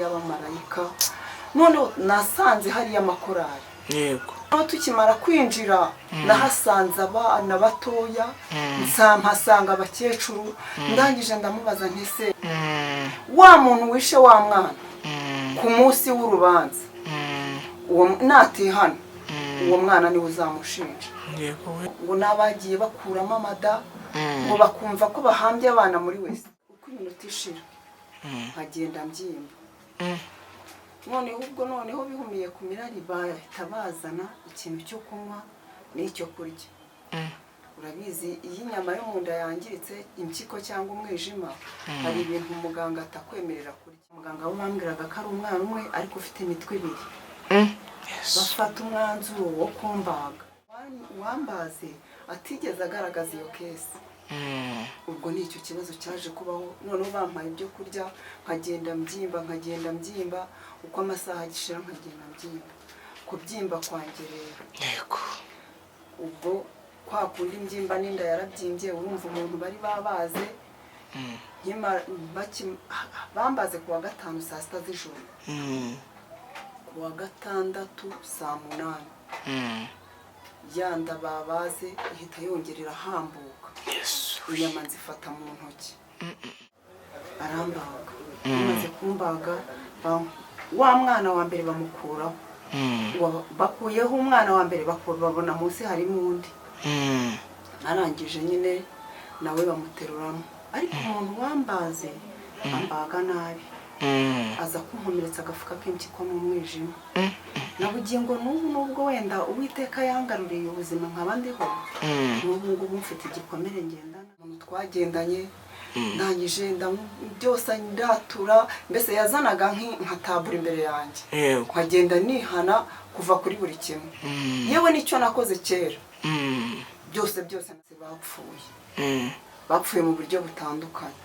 y'abamarayika none nasanze hari amakorari yego aho tukimara kwinjira nahasanze abana batoya mpasanga abakecuru ndangije ndamubaza ntese wa muntu wishe wa mwana ku munsi w'urubanza uwo natihana uwo mwana niwe uzamushinja ngo nabagiye bakuramo amada ngo bakumva ko bahambye abana muri wese uko iminota ishira nkagenda mbyimba noneho bihumiye ku mirari bahita bazana ikintu cyo kunywa n'icyo kurya urabizi iyi nyama yo mu nda yangiritse impyiko cyangwa umwijima hari ibintu umuganga atakwemerera kurya umuganga we bambwiraga ko ari umwana umwe ariko ufite imitwe ibiri bafata umwanzuro wo kumbaga uwambaze atigeze agaragaza iyo kesi ubwo ni icyo kibazo cyaje kubaho noneho bampaye ibyo kurya nkagenda mbyimba uko amasaha agishira nkagenda mbyimba kubyimba kwanjye rero yego ubwo kwa kundi mbyimba n'inda yarabyimbye urumva umuntu bari babaze bambaze kuwa gatanu saa sita z'ijoro kuwa gatandatu saa munani yanda babaze ihita yongerera hambuka inyama nzifata mu ntoki arambaga amaze kumbaga wa mwana wa mbere bamukuraho bakuyeho umwana wa mbere babona munsi harimo undi arangije nyine nawe bamuteruramo ariko umuntu wambaze ambaga nabi aza kunkomeretsa agafuka k'impyiko n'umwijima nabugingo nubwo wenda Uwiteka yangaruriye ubuzima nk'abandiho n'ubu ngubu mfite igikomere ngendana umuntu twagendanye ndangije byose ndatura mbese yazanaga nkatabura imbere yanjye nkagenda nihana kuva kuri buri kimwe yewe nicyo nakoze kera byose bapfuye mu buryo butandukanye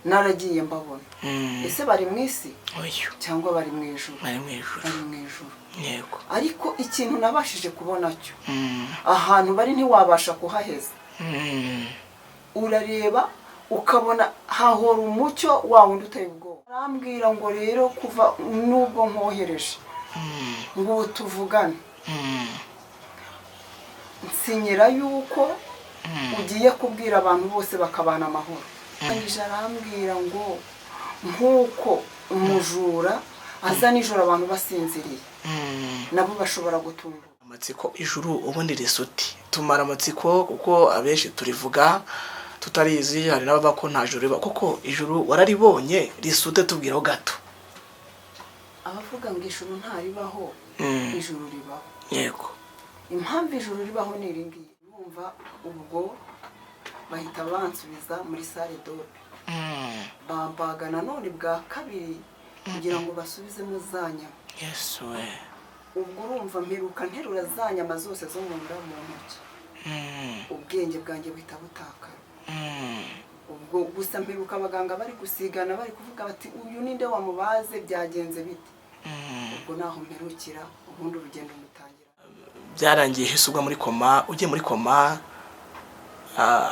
naragiye mbabona ese bari mu isi cyangwa bari mu ijuru yego ariko ikintu nabashije kubona cyo ahantu bari ntiwabasha kuhaheza urareba ukabona hahora umucyo wundi uteye ubwoba arambwira ngo rero kuva nubwo nkohereje ngo tuvugane nsinyira yuko ugiye kubwira abantu bose bakabana amahoro arangije arambwira ngo nk'uko umujura aza nijoro abantu basinziriye nabo bashobora gutungura amatsiko ijuru ubundi risuti tumara amatsiko kuko abenshi turivuga tutarizi hari n'abava ko nta juru riba kuko ijuru wararibonye risute tubwiraho gato abavuga ngo ijuru ntaribaho ijuru ribaho yego impamvu ijuru ribaho ni iringiye numva ubwo bahita bansubiza muri sale dope bambaga nanone bwa kabiri kugira ngo basubizemo za nyama yesu we ubwo urumva mperuka nterura za nyama zose zo mu nda mu ntoki ubwenge bwanjye buhita butakara ubwo gusa mperuka abaganga bari gusigana bari kuvuga bati uyu ninde wamubaze byagenze bite ubwo naho mperukira ubundi urugendo mutangira byarangiye hisubwa muri koma ugiye muri koma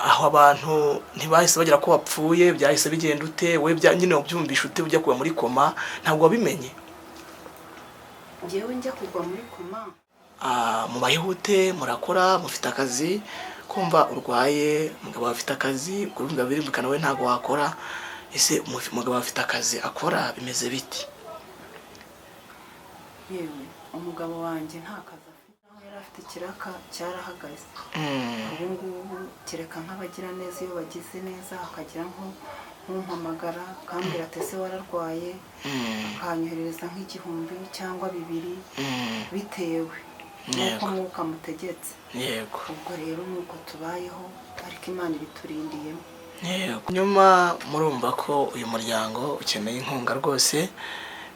aho abantu ntibahise bagira ko bapfuye byahise bigenda ute we nyine ubyumvisha ute ujya kuba muri koma ntabwo wabimenye ngewe njya kugwa muri koma mu bayihute murakora mufite akazi kumva urwaye umugabo afite akazi kurumva birimukana we ntago wakora ese umugabo afite akazi akora bimeze biti yewe umugabo wanjye nta kazi afite aho yari afite ikiraka cyarahagaze ubu ngubu kereka nk'abagira neza iyo bagize neza hakagira nk'umpamagara akambwira ati ese wararwaye akanyoherereza nk'igihumbi cyangwa 2 bitewe nuko mwuka mutegetse yego ubwo rero nuko tubayeho ariko Imana ibiturindiyemo yego nyuma murumva ko uyu muryango ukeneye inkunga rwose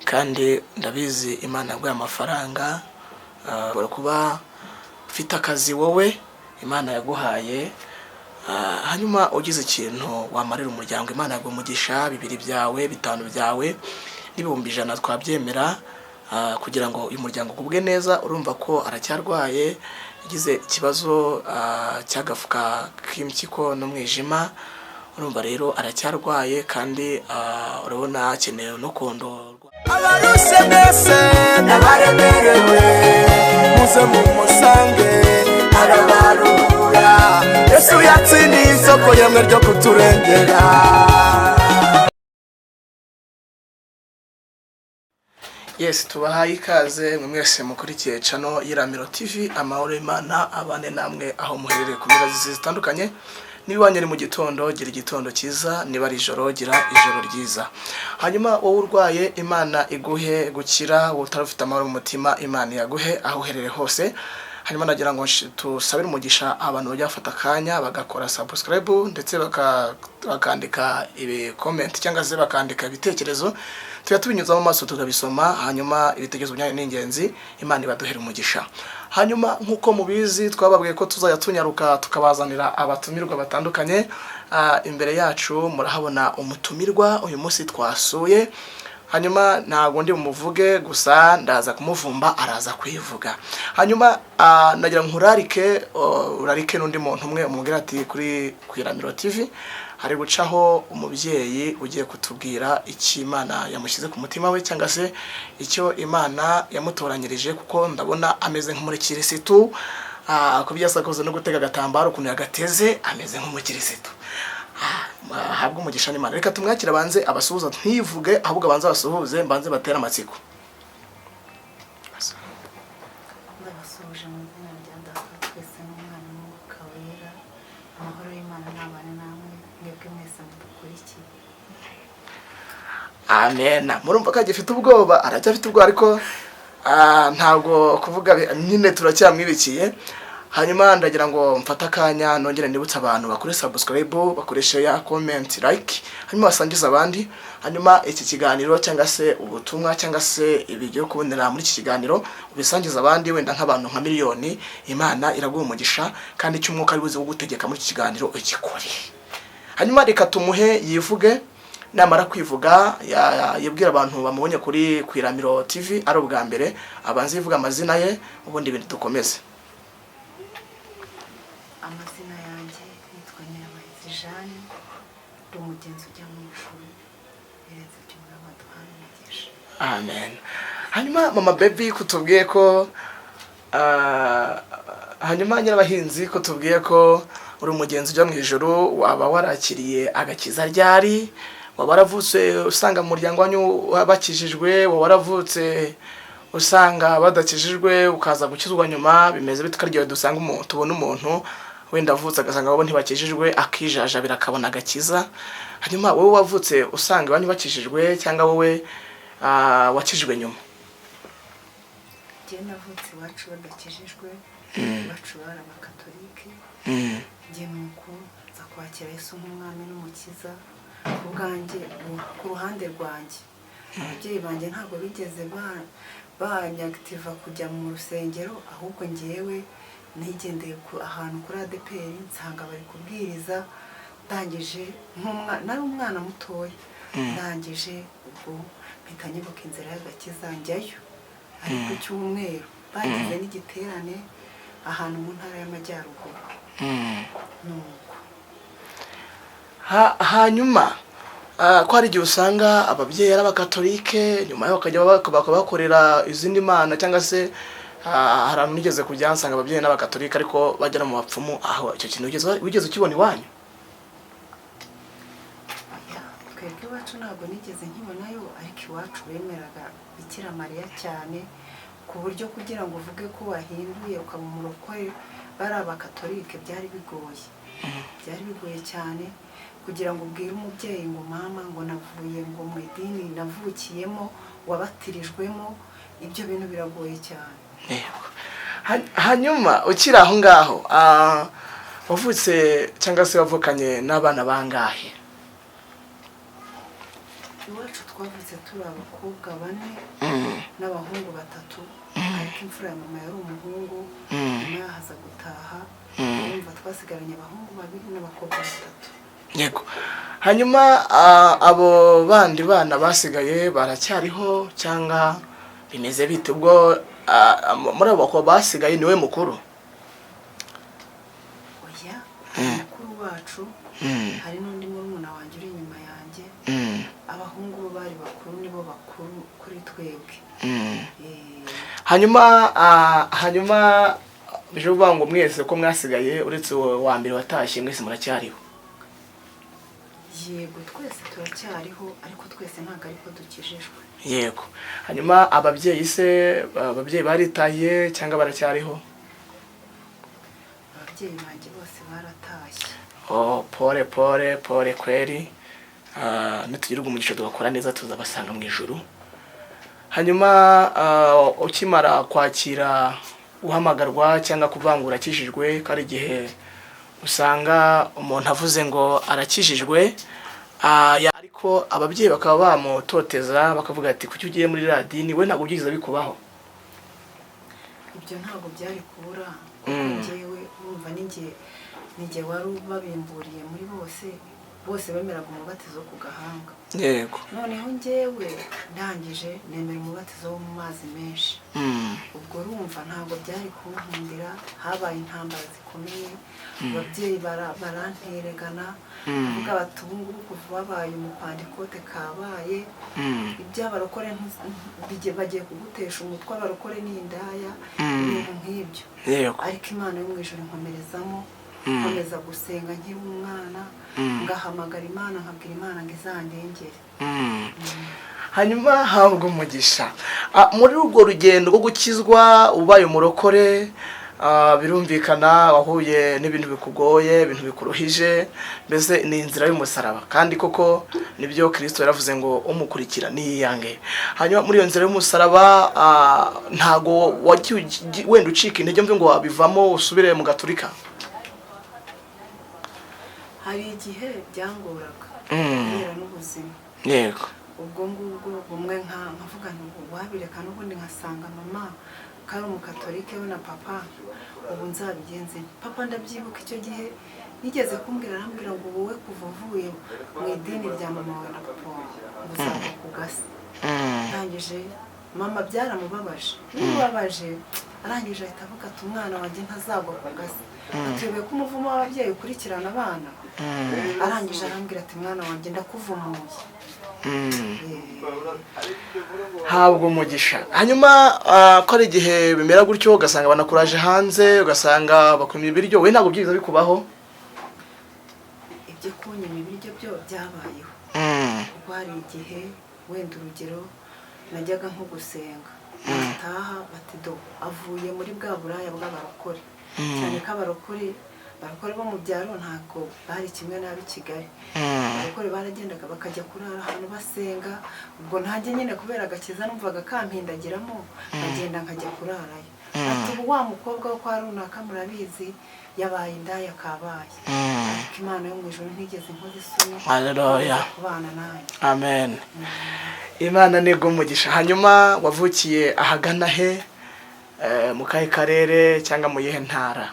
kandi ndabizi Imana yaguye amafaranga kuba ufite akazi wowe Imana yaguhaye hanyuma ugize ikintu wamarira umuryango Imana yagumugisha 2 byawe 5 byawe n'ibihumbi 100 twabyemera kugira ngo uyu muryango kubwe neza urumva ko aracyarwaye yagize ikibazo cyagafuka k'impyiko n'umwijima urumva rero aracyarwaye kandi urabona akeneye no kondorwa. Abaruse mwese n'abaremerewe muze mumusange arabarura, Yesu yatsindiye isoko yemwe ryo kuturengera. Yes, tubahaye ikaze mwe mwese mukurikiye channel y'Iramiro TV. Amahoro y'Imana abane namwe aho muherereye ku mirazi zitandukanye. Niba wanyere mu gitondo gira igitondo cyiza, niba ari ijoro gira ijoro ryiza. Hanyuma wowe urwaye Imana iguhe gukira, wowe utarafite amahoro mu mutima Imana yaguhe aho uherereye hose. Hanyuma nagira ngo tusabire umugisha abantu bajya bafata akanya bagakora subscribe ndetse bakandika ibi comment cyangwa se bakandika ibitekerezo, tuya tubinyuza mu maso tukabisoma, hanyuma ibitekerezo byanyu n'ingenzi Imana ibaduhere umugisha. Hanyuma nkuko mubizi twababwiye ko tuzajya tunyaruka tukabazanira abatumirwa batandukanye. Imbere yacu murahabona umutumirwa uyu munsi twasuye, hanyuma ntago ndi umuvuge gusa ndaza kumuvumba araza kwivuga. Hanyuma nagira urarike n'undi muntu umwe umubwira ati kuri Iramiro TV hari gucaho umubyeyi ugiye kutubwira icyo Imana yamushyize ku mutima we cyangwa se icyo Imana yamutoranyirije, kuko ndabona ameze nk'umukirisitu, kubyasakoze no gutega agatambaro ukuntu yagateze ameze nk'umukirisitu. Habwo umugisha n'Imana. Reka tumwakira banze abasuhuza ntivuge, ahubwo abanze abasuhuze mbanze batera amatsiko. ndabasuhuje mu izina rya Data twese n'Umwana n'Umwuka Wera. Amahoro y'Imana n'abane namwe mwebwe mwese mudukurikiye. Amen. Murumva ko agifite ubwoba, aracyafite ubwoba ariko ntabwo kuvuga nyine turacyamwibikiye. Hanyuma ndagira ngo mfata akanya nongere ndibutsa abantu bakore subscribe, bakoreshe ya comment, like, hanyuma basangiza abandi. Hanyuma iki kiganiro cyangwa se ubutumwa cyangwa se ibijyo kubonera muri iki kiganiro ubisangiza abandi, wenda nk'abantu nka miliyoni. Imana iraguha umugisha kandi cy'umwuka ari buze gutegeka muri iki kiganiro ikikore. Hanyuma reka tumuhe yivuge, namara kwivuga yibwira abantu bamubonye kuri Iramiro TV ari ubwa mbere, abanze yivuga amazina ye ubundi ibintu dukomeze. Amazina yanjye nitwa Nyirabahizi Jeanne, ndi umugenzi ujya mu ijuru, biretse by'umwami aduhaye umugisha. Amen. Hanyuma mama baby kutubwiye ko hanyuma Nyirabahinzi kutubwiye ko uri umugenzi ujya mu ijuru, waba warakiriye agakiza ryari? Waba waravutse usanga mu muryango wanyu bakijijwe? Waba waravutse usanga badakijijwe ukaza gukizwa nyuma? Bimeze bite karyo dusanga umuntu tubona umuntu wenda avutse agasanga babo ntibakijijwe akijaja birakabona agakiza? Hanyuma wowe wavutse usanga abantu bakijijwe cyangwa wowe wakijijwe nyuma? Njye navutse iwacu badakijijwe, iwacu bari abakatolike. Njye nuko nza kwakira Yesu nk'umwami n'umukiza. Ubwanjye ku ruhande rwanjye ababyeyi banjye ntabwo bigeze banyagitiva kujya mu rusengero, ahubwo ngewe nigendeye ahantu kuri ADPR nsanga bari kubwiriza. Ndangije nari umwana mutoya, ndangije ubwo mpita nyibuka inzira y'agakiza njyayo. Ariko cy'umweru bagize n'igiterane ahantu mu ntara y'Amajyaruguru. Nuko hanyuma ko hari igihe usanga ababyeyi ari abakatolike, nyuma yo bakajya bakorera izindi mana cyangwa se hari abantu nigeze kujya nsanga ababyeyi n'abakatolike ariko bagera mu bapfumu. Aho icyo kintu wigeze ukibona iwanyu? twebwe iwacu ntabwo nigeze nkibonayo, ariko iwacu bemeraga Bikira Mariya cyane, ku buryo kugira ngo uvuge ko wahinduye ukaba umurokore bari abakatolike byari bigoye. Byari bigoye cyane kugira ngo ubwire umubyeyi ngo mama ngo navuye ngo mu idini navukiyemo wabatirijwemo, ibyo bintu biragoye cyane. Hanyuma ukiri aho ngaho wavutse cyangwa se wavukanye n'abana bangahe? Iwacu twavutse turi abakobwa 4 n'abahungu 3, ariko imfura ya mama yari umuhungu, nyuma yahaza gutaha, urumva twasigaranye abahungu 2 n'abakobwa 3. Yego. Hanyuma abo bandi bana basigaye baracyariho cyangwa bimeze bite? Ubwo muri abo bakobwa basigaye niwe mukuru? Oya, mukuru wacu hari n'undi murumuna abahungu bo bari bakuru, nibo bakuru kuri twebwe. hanyuma bije uvuga ngo mwese ko mwasigaye uretse wa mbere watashye mwese muracyariho? Yego, twese turacyariho, ariko twese ntabwo ariko dukijijwe. Yego. Hanyuma ababyeyi baritaye cyangwa baracyariho? Ababyeyi banjye bose baratashye. Pole kweri. Nitugira umugisha tugakora neza tuzabasanga mu ijuru. Hanyuma ukimara kwakira uhamagarwa cyangwa kuvangura akijijwe, kari igihe usanga umuntu avuze ngo arakijijwe, ariko ababyeyi bakaba bamutoteza bakavuga ati kuki ugiye muri radini, we ntabwo byiza bikubaho? Ibyo ntabwo byari kubura, kuko njyewe urumva ninjye wari ubabimburiye muri bose bemeraga umubatizo ku gahanga. Yego. Noneho njyewe ndangije nemera umubatizo wo mu mazi menshi. Ubwo urumva ntabwo byari kunkundira, habaye intambara zikomeye, ababyeyi baranteregana, bavuga bati ubu ngubu kuva wabaye umupandikote kabaye, iby'abarokore bagiye kugutesha umutwe, abarokore n'indaya, ibintu nk'ibyo. Ariko Imana yo mu ijuru inkomerezamo, nkomeza gusenga nkiri umwana, ngahamagara Imana, nkabwira Imana ngo izandengere. Hanyuma habwa umugisha muri urwo rugendo rwo gukizwa ubaye umurokore, birumvikana wahuye n'ibintu bikugoye, ibintu bikuruhije, mbese ni inzira y'umusaraba, kandi koko nibyo Kristo yaravuze ngo umukurikira niyange. Hanyuma muri iyo nzira y'umusaraba ntago wenda ucika intege mve ngo wabivamo usubire mu gaturika? Hari igihe byangoraga kubera n'ubuzima. Yego. Ubwo ngubwo bumwe nkavuga ngo wabireka n'ubundi nkasanga mama kari umukatolike we na papa, ubu nzabigenze. Papa ndabyibuka icyo gihe nigeze arambwira ngo wowe kuva uvuye mu idini rya mama wawe na papa ngo uzava ku gasi. Ndangije mama byaramubabaje, bimubabaje arangije ahita avuga ati umwana wanjye ntazagwa ku gasi, atuyobe ko umuvumo w'ababyeyi ukurikirana abana. Arangije arambwira ati mwana wanjye ndakuvumuye. Habwa umugisha. Hanyuma ko ari igihe bimera gutyo ugasanga banakuraje hanze, ugasanga bakumye ibiryo, we ntabwo byiza bikubaho? Ibyo kunyima ibiryo byo byabayeho. Ubwo hari igihe wenda urugero najyaga nko gusenga, nataha bati do avuye muri bwa buraya bw'abarokore, cyane ko abarokore bo mu byaro ntabwo bari kimwe n'ab'i Kigali. Abarokore baragendaga bakajya kurara ahantu basenga, ubwo ntanjye nyine kubera agakiza numvaga kampindagiramo, nkagenda nkajya kurarayo. Ati ubu wa mukobwa wo kwa runaka murabizi yabaye indaya kabaye, ariko Imana yo mu ijuru ntigeze inkozi isoni. Haleluya. Kubana nayo. Amen. Imana ni umugisha. Hanyuma wavukiye ahagana he, mu kahe karere cyangwa mu yihe ntara?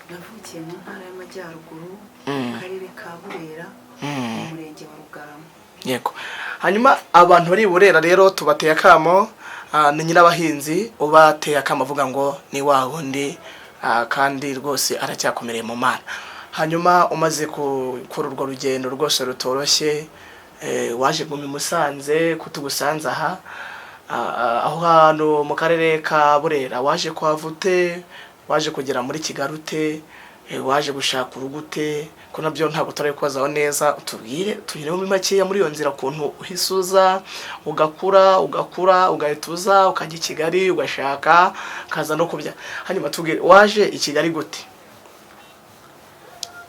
Navukiye mu ntara y'Amajyaruguru, mu karere ka Burera, mu murenge wa Rugarama. Yego. Hanyuma abantu bari Burera rero tubateye akamo, ni nyirabahinzi ubateye akamo avuga ngo ni wa wundi, kandi rwose aracyakomereye mu Mana. Hanyuma umaze gukora urwo rugendo rwose rutoroshye, waje mu Musanze kutugusanza aha, aho hantu mu karere ka Burera waje kwavute, waje kugera muri Kigali ute, waje gushaka urugute, ko nabyo ntabwo turi kubazaho neza. Tubwire muri makeya muri iyo nzira ukuntu uhisuza ugakura ugahituza ukajya i Kigali ugashaka kaza no kubya. Hanyuma tubwire waje i Kigali gute?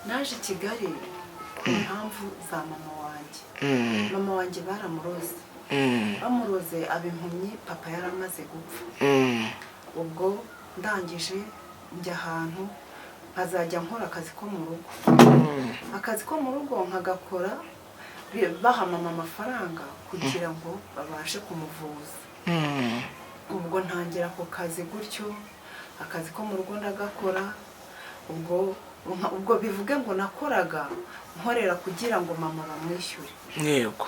Naje i Kigali ku mpamvu za mama wanjye. Mama wanjye baramuroze, bamuroze abimpumyi, papa yaramaze gupfa. Ubwo ndangije njya ahantu nkazajya nkora akazi ko mu rugo, akazi ko mu rugo nkagakora, baha mama amafaranga kugira ngo babashe kumuvuza. Ubwo ntangira ako kazi gutyo, akazi ko mu rugo ndagakora. Ubwo bivuge ngo nakoraga nkorera kugira ngo mama bamwishyure. Yego.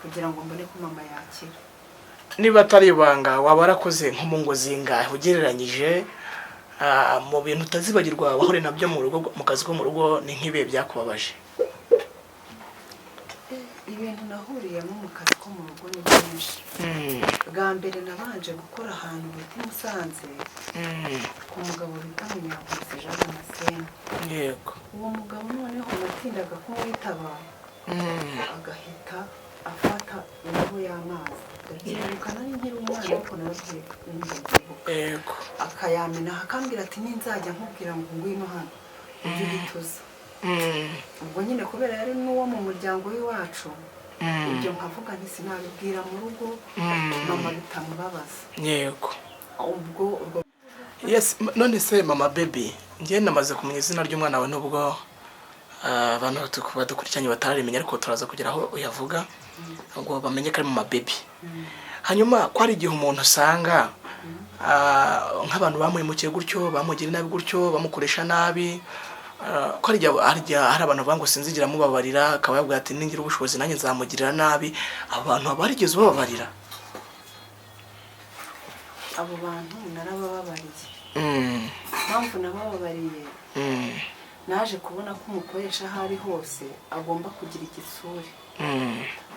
Kugira ngo mbone ko mama yakira. Niba atari ibanga waba warakoze nko mu ngo zingahe ugereranyije, mu bintu utazibagirwa wahure nabyo mu rugo, mu kazi ko mu rugo ni nk'ibihe byakubabaje? ibintu nahuriyemo mu kazi ko mu rugo ni byinshi. Bwa mbere nabanje gukora ahantu bita i Musanze ku mugabo bita Munyakuzi Jean Damascene. Yego. Uwo mugabo noneho natindaga kumwitaba agahita afata indobo y'amazi. Ndabyibuka nari nkiri umwana ariko nababwiye ndabyibuka. Yego. Akayamena akambwira ati ninzajya nkubwira ngo ngwino hano ujye uhituza. Ubwo nyine kubera yari n'uwo mu muryango w'iwacu ibyo nkavuga nti sinabibwira mu rugo mama bitamubabaza. Yego. Ubwo Yes, none se mama baby ngiye namaze kumenya izina ry'umwana wawe nubwo abantu badukurikiranye batararimenya ariko turaza kugira aho uyavuga ngo bamenye ko ari mama baby. Hanyuma ko ari igihe umuntu usanga nk'abantu bamuhemukiye gutyo bamugira nabi gutyo bamukoresha nabi ko ari hari abantu bavuga ngo sinzigira mubabarira akaba yabwira ati ningira ubushobozi nanjye nzamugirira nabi. Abo bantu barigeze bababarira? abo bantu narabababariye. Mpamvu nabababariye naje kubona ko umukoresha aho ari hose agomba kugira igitsure.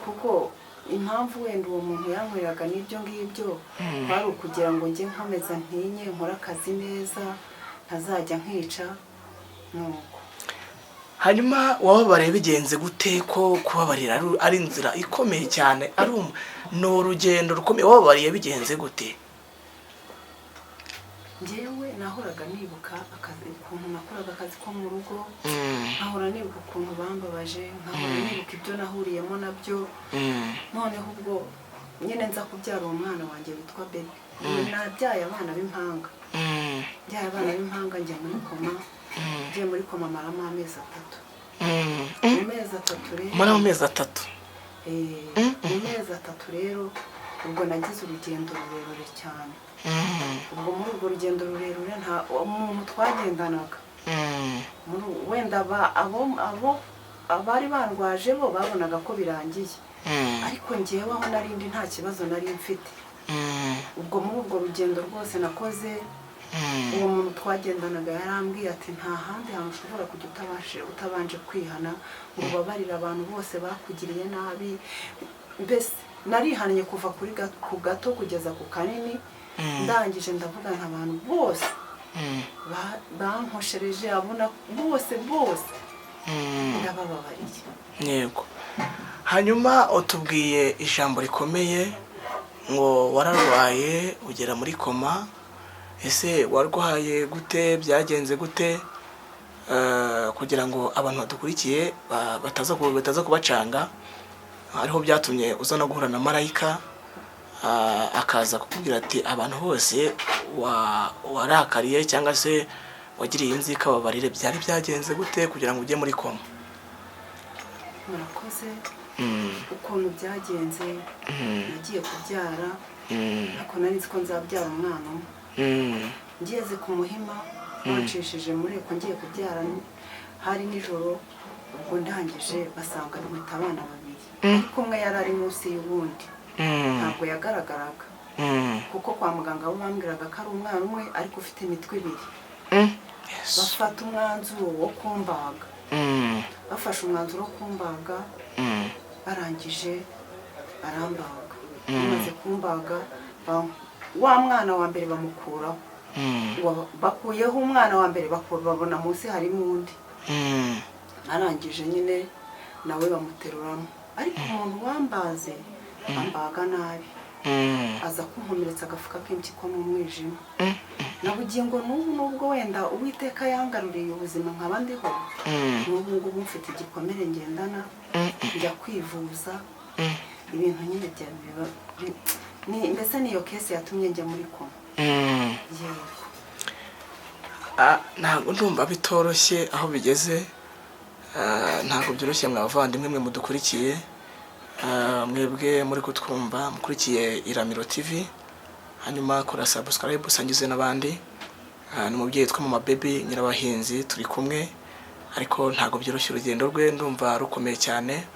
Kuko impamvu wenda uwo muntu yankoreraga n'ibyo ngibyo kwari ukugira ngo njye nkomeza ntinye nkore akazi neza ntazajya nkica nuko. Hanyuma wababariye bigenze gute ko kubabarira ari inzira ikomeye cyane ari no urugendo rukomeye wababariye bigenze gute? Njyewe nahoraga nibuka akazi ukuntu nakoraga akazi ko mu rugo nkahora nibuka ukuntu bambabaje nkahora nibuka ibyo nahuriyemo nabyo. Noneho ubwo nyine nza kubyara uwo mwana wanjye witwa Baby. Nabyaye abana b'impanga. Byaye abana b'impanga njya muri koma. Ngiye muri koma maramo amezi 3. Mu mezi 3 rero. Muri amezi 3? Mu mezi 3 rero ubwo nagize urugendo rurerure cyane. Ubwo muri urwo rugendo rurerure nta umuntu twagendanaga. Wenda abari bandwaje bo babonaga ko birangiye. Ariko njyewe aho narindi nta kibazo nari mfite. Ubwo muri urwo rugendo rwose nakoze uwo muntu twagendanaga yarambwiye ati nta handi hantu ushobora kujya utabanje kwihana ngo ubabarire abantu bose bakugiriye nabi. Mbese narihannye kuva ku gato kugeza ku kanini. Ndangije ndavuga nk'abantu bose bankoshereje abona bose ndabababariye. Yego. Hanyuma utubwiye ijambo rikomeye ngo wararwaye ugera muri koma. Ese warwaye gute byagenze gute kugira ngo abantu badukurikiye bataza kubacanga? Ariho byatumye uza no guhura na marayika akaza kukubwira ati abantu bose warakariye cyangwa se wagiriye inzika babarire. Byari byagenze gute kugira ngo ujye muri koma? Murakoze. Ukuntu byagenze nagiye kubyara ariko nari nzi ko nzabyara umwana umwe. Ngeze ku Muhima bacishije muri ko ngiye kubyara hari nijoro. Ubwo ndangije basanga ntwita abana 2 ariko umwe yari ari munsi y'ubundi. Ntabwo yagaragaraga kuko kwa muganga bo bambwiraga ko ari umwana umwe ariko ufite imitwe 2. Bafata umwanzuro wo kumbaga. Bafashe umwanzuro wo kumbaga barangije arambaga. Bamaze kumbaga wa mwana wa mbere bamukuraho. Bakuyeho umwana wa mbere babona munsi harimo undi. Arangije nyine nawe bamuteruramo. Ariko umuntu wambaze ambaga nabi. Aza kunkomeretsa agafuka k'impyiko n'umwijima. Nabugingo nubwo wenda Uwiteka yangaruriye ubuzima nk'abandiho. N'ubu ngubu mfite igikomere ngendana njya kwivuza. Ibintu nyine byabiba mbese niyo kese yatumye njya muri koma. Yego. Ntabwo ndumva bitoroshye aho bigeze. Ntabwo byoroshye mwavandimwe mwe mudukurikiye. Mwebwe muri kutwumva mukurikiye Iramiro TV. Hanyuma kora subscribe usangize n'abandi. N'umubyeyi twa mama Baby Nyirabahinzi turi kumwe. Ariko ntabwo byoroshye urugendo rwe ndumva rukomeye cyane.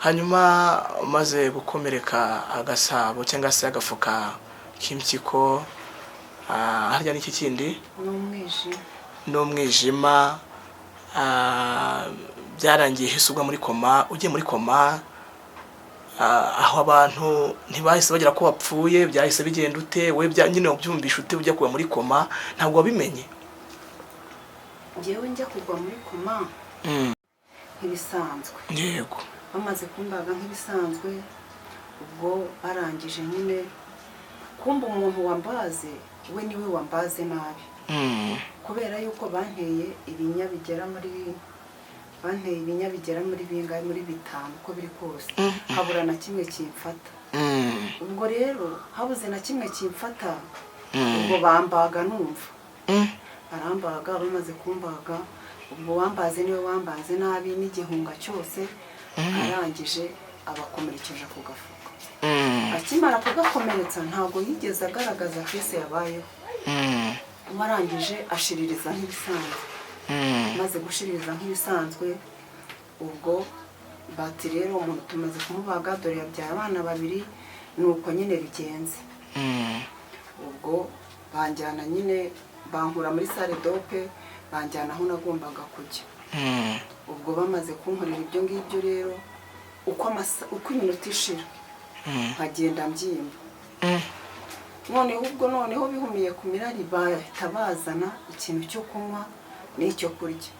Hanyuma maze gukomereka agasabo cyangwa se agafuka k'impyiko harya n'iki kindi n'umwijima byarangiye hisubwa muri koma. Ugiye muri koma aho abantu ntibahise bagira ko bapfuye, byahise bigenda ute? we nyine ubyumvisha ute ujya kuba muri koma? ntabwo wabimenye? njyewe njya kugwa muri koma nk'ibisanzwe. Yego. bamaze kumbaga nk'ibisanzwe, ubwo barangije nyine kumba umuntu wambaze we niwe wambaze nabi, kubera yuko banteye ibinya bigera muri bingahe, muri 5 uko biri kose, habura na kimwe kimfata. ubwo rero habuze na kimwe kimfata, ubwo bambaga numva barambaga. bamaze kumbaga, ubwo wambaze niwe wambaze nabi n'igihunga cyose, arangije abakomerekeje ku gafuka. akimara kugakomeretsa ntabwo yigeze agaragaza kese yabayeho. arangije ashiririza nk'ibisanzwe. maze gushiririza nk'ibisanzwe, ubwo bati rero umuntu tumaze kumubaga, dore yabyaye abana 2, nuko nyine bigenze. ubwo banjyana nyine, bankura muri salle dope, banjyana aho nagombaga kujya. ubwo bamaze kunkorera ibyo ngibyo rero, uko iminota ishira nkagenda mbyimba. noneho bihumiye ku mirari, bahita bazana ikintu cyo kunywa n'icyo kurya.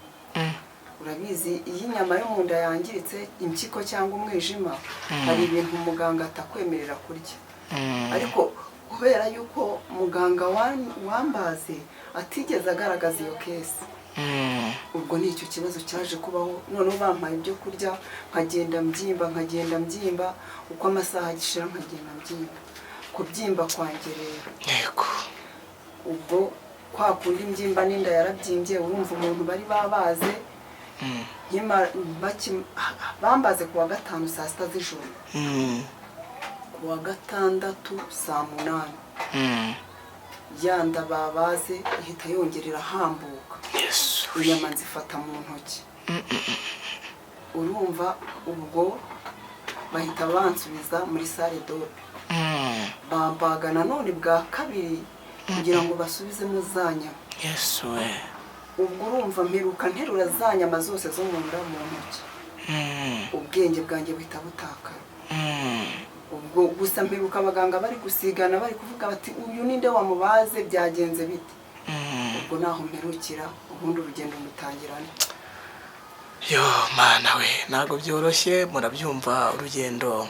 urabizi iyi nyama yo mu nda yangiritse, impyiko cyangwa umwijima, hari ibintu umuganga atakwemerera kurya. ariko kubera yuko muganga wambaze atigeze agaragaza iyo kesi, ubwo nicyo kibazo cyaje kubaho. noneho bampaye ibyo kurya, nkagenda mbyimba, uko amasaha agishira nkagenda mbyimba. kubyimba kwanjye rero, yego, ubwo kwa kundi mbyimba n'inda yarabyimbye, urumva umuntu bari babaze. bambaze kuwa 5 saa 6 z'ijoro, kuwa 6 saa 8 yanda babaze ihita yongerera hambuka. inyama nzifata mu ntoki. urumva ubwo bahita bansubiza muri salle dope, bambaga nanone bwa 2 kugira ngo basubizemo za nyama. ubwo urumva mperuka nterura za nyama zose zo mu nda mu ntoki. ubwenge bwanjye buhita butakara. ubwo gusa mperuka abaganga bari gusigana, bari kuvuga bati uyu ninde wamubaze, byagenze bite? ubwo naho mperukira, ubundi urugendo mutangirana. yo mana we, ntabwo byoroshye. murabyumva, urugendo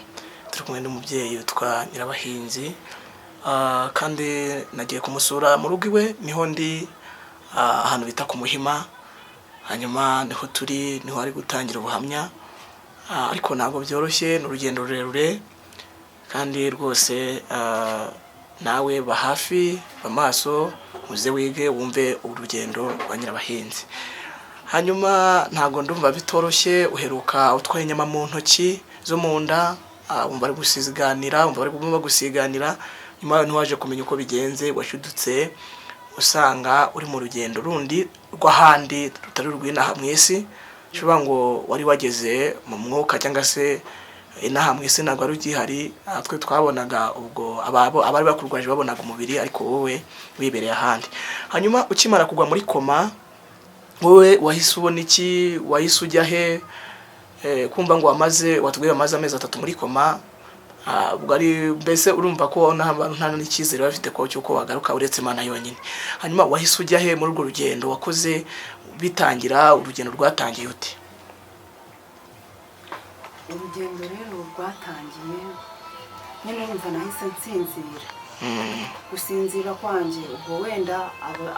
turi kumwe n'umubyeyi witwa Nyirabahinzi, kandi nagiye kumusura mu rugo iwe. niho ndi ahantu bita ku Muhima, hanyuma niho ari gutangira ubuhamya. ariko ntabwo byoroshye, ni urugendo rurerure, kandi rwose nawe ba hafi, bamaso, uze wige wumve urugendo rwa Nyirabahinzi. hanyuma ntabwo ndumva bitoroshye, uheruka utwaye inyama mu ntoki zo mu nda, wumva ari gusiganira, nyuma ntiwaje kumenya uko bigenze, washudutse usanga uri mu rugendo rundi rw'ahandi rutari urw'inaha mu isi. ushobora ngo wari wageze mu mwuka, cyangwa se inaha mu isi ntabwo ari ugihari. twe twabonaga ubwo abari bakurwaje babonaga umubiri, ariko wowe wibereye ahandi. hanyuma ukimara kugwa muri koma, wowe wahise ubona iki? wahise ujya he? kumva ngo watubwiye wamaze amezi 3 muri koma, ubwo ari mbese urumva ko nta n'icyizere bafite ko cyuko wagaruka uretse Imana yonyine. hanyuma wahise ujya he muri urwo rugendo wakoze bitangira? urugendo rwatangiye ute? urugendo rero rwatangiye nyine urumva nahise nsinzira. gusinzira kwanjye, ubwo wenda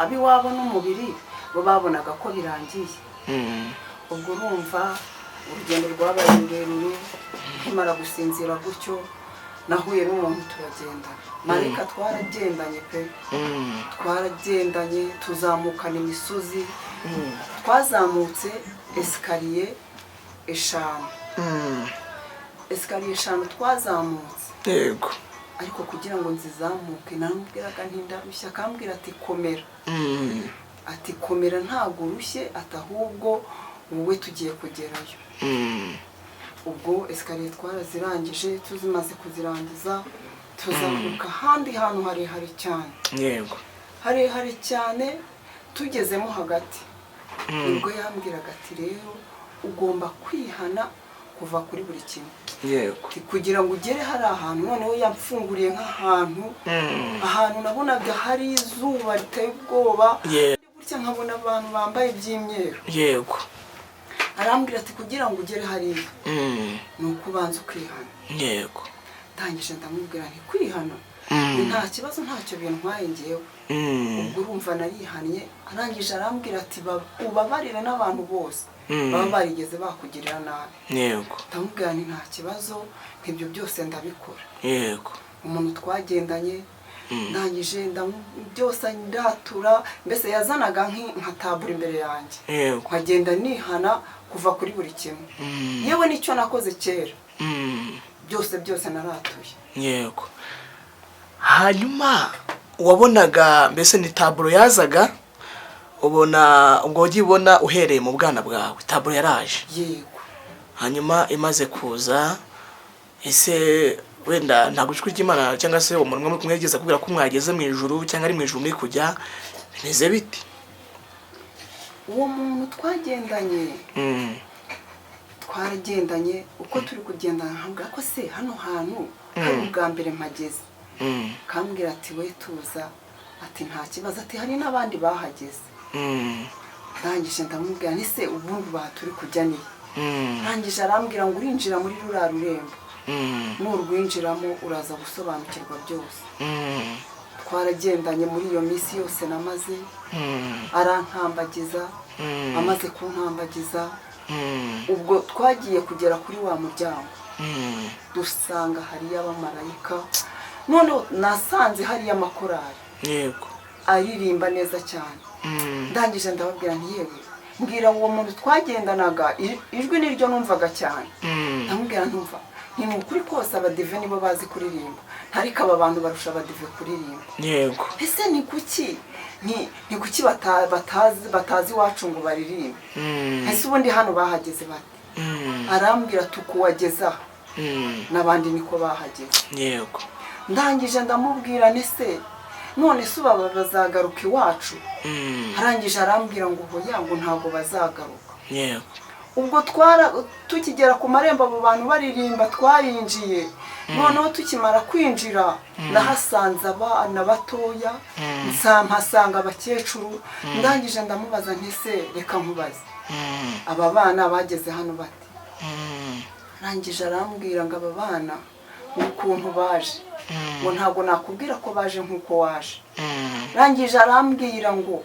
abiwabo n'umubiri bo babonaga ko birangiye. ubwo urumva urugendo rwabaye rurerure. nkimara gusinzira gutyo, nahuye n'umuntu turagenda. marika twaragendanye pe, twaragendanye, tuzamukana imisozi. twazamutse esikariye 5. esikariye 5 twazamutse. yego. ariko kugira ngo nzizamuke namubwiraga ntindarushya, akambwira ati komera. ati komera, ntabwo urushye, atahubwo wowe tugiye kugerayo. ubwo esikariye twarazirangije, tuzimaze kuzirangiza tuzamuka ahandi hantu harehare cyane. yego. harehare cyane, tugezemo hagati. ubwo yambwiraga ati rero ugomba kwihana kuva kuri buri kimwe yego kugira ngo ugere hari ahantu noneho yamfunguriye nk'ahantu ahantu nabonaga hari izuba riteye ubwoba gutya nkabona abantu bambaye iby'imyeru yego arambwira ati kugira ngo ugere hariya ni ukubanza ukihana yego ndangije ndamubwira nti kwihana nta kibazo ntacyo bintwaye ngewe ubwo urumva narihannye arangije arambwira ati ubabarire n'abantu bose baba barigeze bakugirira nabi yego ndamubwira nti nta kibazo nk'ibyo byose ndabikora yego umuntu twagendanye ndangije byose ndatura mbese yazanaga nka tabure imbere yanjye nkagenda nihana kuva kuri buri kimwe yewe nicyo nakoze kera byose naratuye yego hanyuma wabonaga mbese ni taburo yazaga ubona ubwo wagiye ubona uhereye mu bwana bwawe taburo yaraje yego hanyuma imaze kuza ese wenda ntabwo ijwi ry'Imana cyangwa se umuntu umwe kumwegeza kubwira ko mwageze mu ijuru cyangwa ari mu ijuru muri kujya bimeze biti uwo muntu twagendanye twaragendanye uko turi kugendana nkambwira ko se hano hantu hari ubwa mbere mpageze kambwira ati we tuza ati nta kibazo ati hari n'abandi bahageze ndangije ndamubwira nti se ubundi turi kujya ni ndangije arambwira ngo urinjira muri ruriya rurembo nurwinjiramo uraza gusobanukirwa byose twaragendanye muri iyo minsi yose namaze arantambagiza amaze kuntambagiza ubwo twagiye kugera kuri wa muryango dusanga hariyo abamarayika noneho nasanze hariyo amakorari yego aririmba neza cyane ndangije ndababwira nti yewe mbwira uwo muntu twagendanaga ijwi niryo numvaga cyane ndamubwira ntumva ni ukuri kose abadive nibo bazi kuririmba ntariko aba bantu barusha abadive kuririmba yego ese ni kuki ni kuki batazi iwacu ngo baririmbe ese ubundi hano bahageze bate arambwira tukuwageza n'abandi niko bahageze yego ndangije ndamubwira nese none se uba bazagaruka iwacu arangije arambwira ngo hoya ngo ntabwo bazagaruka yego ubwo tukigera ku marembo abo bantu baririmba twarinjiye noneho tukimara kwinjira nahasanze abana batoya mpasanga abakecuru ndangije ndamubaza nti se reka nkubaze aba bana bageze hano bati arangije arambwira ngo aba bana ukuntu baje ngo ntabwo nakubwira ko baje nk'uko waje arangije arambwira ngo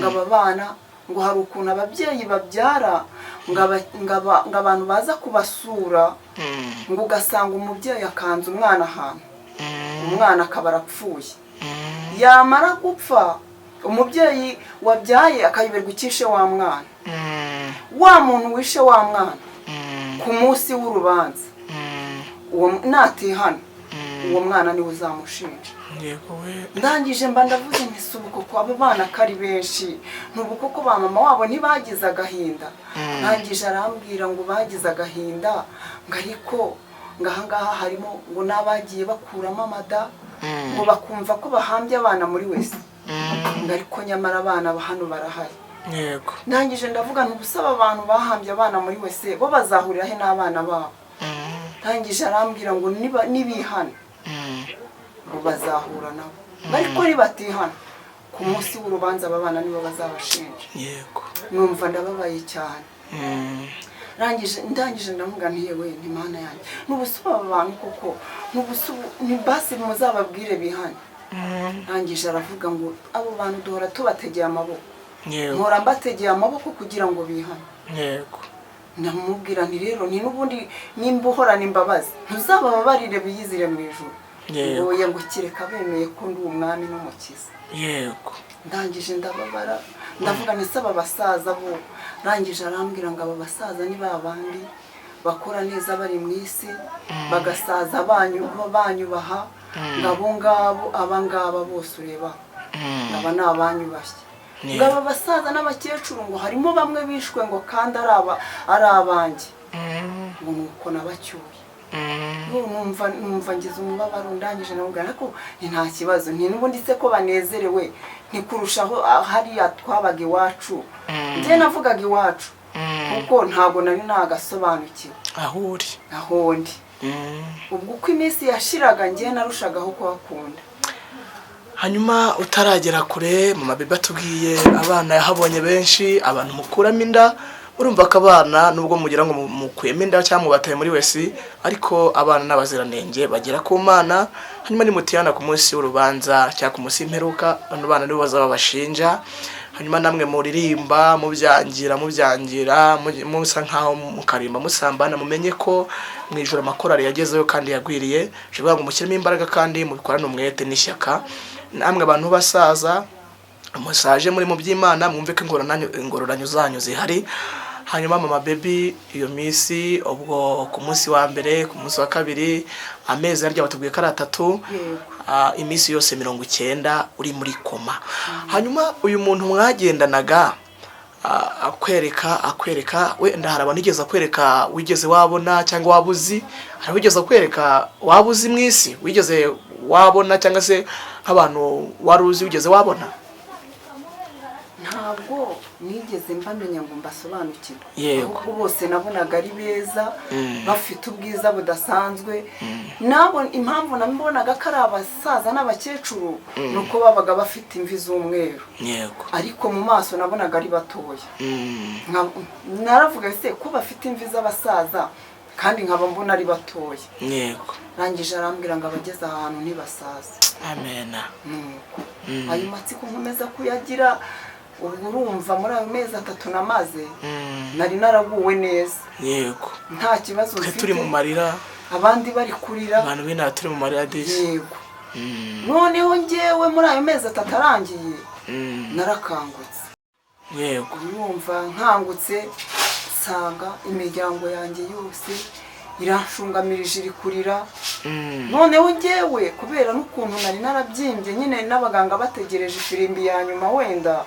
aba bana ngo hari ukuntu ababyeyi babyara ngo abantu baza kubasura ngo ugasanga umubyeyi akanze umwana ahantu umwana akaba arapfuye yamara gupfa umubyeyi wabyaye akayoberwa icyishe wa mwana wa muntu wishe wa mwana ku munsi w'urubanza uwo natihana uwo mwana niwe uzamushinja ndangije mba ndavuze ntisubuko ko abo bana kari benshi ntubuko ko ba mama wabo ntibagize agahinda ndangije arambwira ngo bagize agahinda ngo ariko ngahangaha harimo ngo n'abagiye bakuramo amada ngo bakumva ko bahambye abana muri wese ngo ariko nyamara abana hano barahari yego ndangije ndavuga ntubusaba abantu bahambye abana muri wese bo bazahurira he n'abana babo ndangije arambwira ngo nibihana ngo bazahura nabo ariko nibatihana ku munsi w'urubanza aba bana nibo bazabashinja yego numva ndababaye cyane ndangije ndavuga nti yewe ni Mana yanjye n'ubusuba abantu koko ni basi muzababwire bihane ndangije aravuga ngo abo bantu duhora tubategeye amaboko mpora mbategeye amaboko kugira ngo bihane yego ndamubwira nti rero ni n'ubundi nimba uhorana imbabazi ntuzabababarire biyizire mu ijuru ngoye ngo kireka bemeye ko ndi umwami n'umukiza yego ndangije ndababara ndavuga nti aba basaza bo ndangije arambwira ngo aba basaza ni babandi bakora neza bari mu isi bagasaza banyubaha ngabo abangaba bose ureba aba ni abanyubashye ngo aba basaza n'abakecuru ngo harimo bamwe bishwe ngo kandi ari abanjye ngo nuko nabacyuye numva ngize umubabaro ndangije namubwira ariko nta kibazo n'ubundi se ko banezerewe ntikurushaho hariya twabaga iwacu njye navugaga iwacu kuko ntabwo nari nagasobanukiwe aho ndi ubwo uko iminsi yashiraga ngiye narushagaho kuhakunda. hanyuma utaragera kure mama Bebe atubwiye abana yahabonye benshi, abantu mukuramo inda. Urumva ko abana nubwo mugira ngo mukuyemo inda cyangwa mubataye muri wese, ariko abana n'abaziranenge bagera ku Mana. Hanyuma nimutiyana ku munsi w'urubanza cyangwa ku munsi w'imperuka, bano bana nibo bazaba bashinja. Hanyuma namwe muririmba mubyangira musa nkaho mukarimba musambana, mumenye ko mu ijoro amakorari yagezeyo kandi yagwiriye. Bivuga ngo mushyiremo imbaraga kandi mubikorane umwete n'ishyaka. Namwe abantu basaza musaje muri mu by'Imana, mwumve ko ingororanyo zanyu zihari. Hanyuma mama Bebe iyo minsi ubwo ku munsi wa mbere, ku munsi wa kabiri, amezi arya batubwiye ko ari 3, iminsi yose 90 uri muri koma. Hanyuma uyu muntu mwagendanaga akwereka wenda hari abantu igeze akwereka wigeze wabona cyangwa wabuzi, hari wigeze akwereka wabuzi mwisi, wigeze wabona cyangwa se nk'abantu waruzi wigeze wabona? Ntabwo nigeze mbamenya ngo mbasobanukirwe. Yego. Ahubwo bose nabonaga ari beza, bafite ubwiza budasanzwe. Nabo impamvu nabonaga ko ari abasaza n'abakecuru nuko babaga bafite imvi z'umweru. Yego. Ariko mu maso nabonaga ari batoya. Naravuga se ko bafite imvi z'abasaza kandi nkaba mbona ari batoya. Yego. Rangije arambwira ngo abageze ahantu ntibasaza. Amena. Ayo matsiko nkomeza kuyagira. Ubwo urumva muri ayo mezi 3 namaze nari naraguwe neza. Yego. Nta kibazo mfite. Turi mu marira, abandi bari kurira. Abantu bina turi mu marira disi. Yego. Noneho ngewe muri ayo mezi 3 arangiye narakangutse. Yego. Urumva nkangutse sanga imiryango yanjye yose irashungamirije iri kurira. Noneho ngewe kubera n'ukuntu nari narabyimbye nyine n'abaganga bategereje ifirimbi ya nyuma wenda.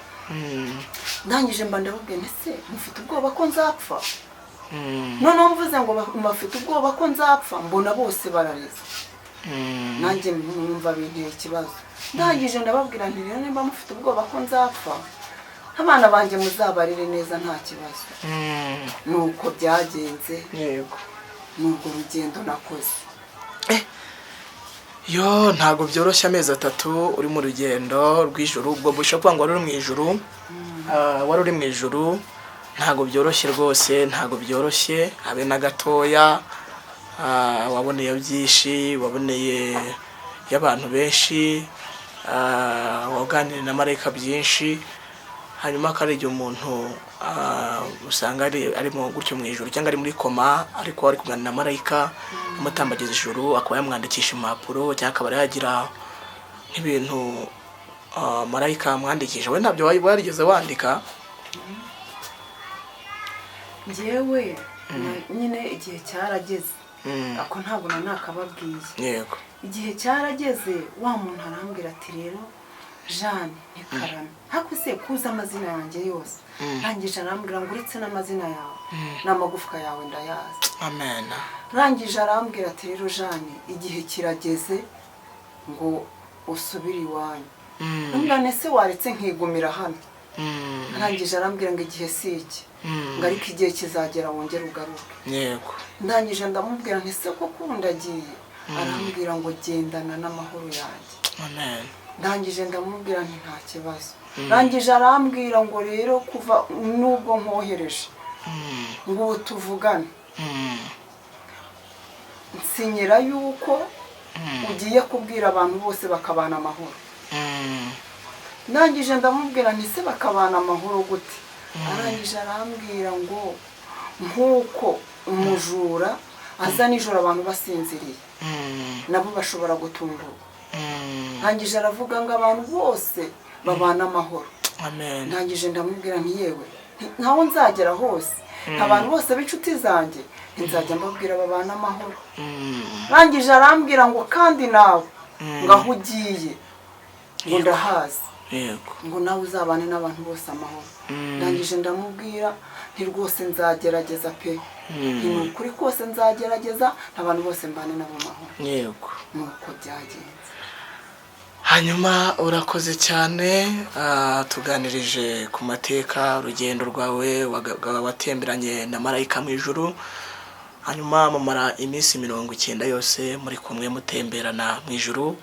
Ndangije mba ndababwiye ese mufite ubwoba ko nzapfa? Noneho mvuze ngo mufite ubwoba ko nzapfa, mbona bose barariza. Nanjye numva binteye ikibazo. Ndangije ndababwira nti rero nimba mufite ubwoba ko nzapfa, abana banje muzabarire neza nta kibazo. Nuko byagenze. Yego. Nubwo rugendo nakoze. Yo ntago byoroshye amezi 3 uri mu rugendo rw'ijuru. Ubwo busha kwanga wari uri mu ijuru, wari uri mu ijuru, ntago byoroshye rwose, ntago byoroshye habe na gatoya. Waboneye byinshi, waboneye y'abantu benshi, waganira na marayika byinshi. Hanyuma akarije umuntu usanga ari mu gutyo mu ijuru cyangwa ari muri koma, ariko ari kuganira na marayika amutambagiza ijuru, akaba yamwandikisha impapuro cyangwa akaba yagira nk'ibintu marayika amwandikisha. We ntabyo warigeze wandika? Ngewe nyine igihe cyarageze, ako ntabwo nakababwiye. Yego. Igihe cyarageze wa muntu arambwira ati rero Jeanne Ntikarame, hakuse kuza amazina yanjye yose. Rangije arambwira ngo uretse n'amazina yawe n'amagufwa yawe ndayazi. Amen. Rangije arambwira ati rero Jeanne igihe kirageze ngo usubire iwanyu. None se waretse nkigumira hano? Rangije arambwira ngo igihe si iki, ngo ariko igihe kizagera wongera ugaruke. Yego. Ndangije ndamubwira nti se ko kundagiye? Arambwira ngo gendana n'amahoro yanjye. Amen. Ndangije ndamubwira nti nta kibazo. Rangije arambwira ngo rero kuva nubwo nkohereje ngo tuvugane, nsinyira yuko ugiye kubwira abantu bose bakabana amahoro. Ndangije ndamubwira nti se bakabana amahoro gute? Arangije arambwira ngo nkuko umujura aza nijoro abantu basinziriye nabo bashobora gutungurwa. Ndangije aravuga ngo abantu bose babana amahoro. Amen. Ndangije ndamubwira nti yewe ntaho nzagera hose, abantu bose b'inshuti zanjye nzajya mbabwira babana amahoro. Ndangije arambwira ngo kandi nawe ngaho ugiye ngo ndahazi. Yego. Ngo nawe uzabane n'abantu bose amahoro. Ndangije ndamubwira nti rwose nzagerageza pe. Ni ukuri kose nzagerageza abantu bose mbane nabo amahoro. Yego. Nuko byagenze. Hanyuma urakoze cyane, tuganirije ku mateka urugendo rwawe watemberanye na marayika mu ijuru. hanyuma mumara iminsi 90 yose muri kumwe mutemberana mu ijuru.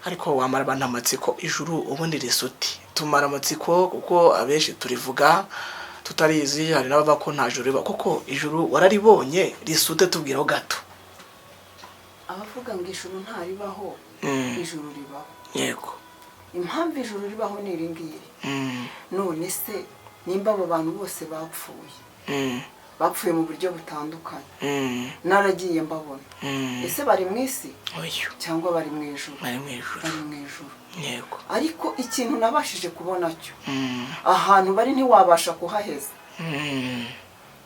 Ariko wamara bantamatsiko ijuru ubundi risuti tumara amatsiko kuko abenshi turivuga tutarizi, hari n'abava ko nta juru riba, kuko ijuru wararibonye risute tubwiraho gato. Abavuga ngo ijuru ntaribaho, ijuru ribaho. Yego. Impamvu ijuru ribaho ni iringiri. None se nimba abo bantu bose bapfuye, bapfuye mu buryo butandukanye, naragiye mbabona, ese bari mu isi cyangwa bari mu ijuru? Bari mu ijuru. Yego. Ariko ikintu nabashije kubona cyo, ahantu bari ntiwabasha kuhaheza.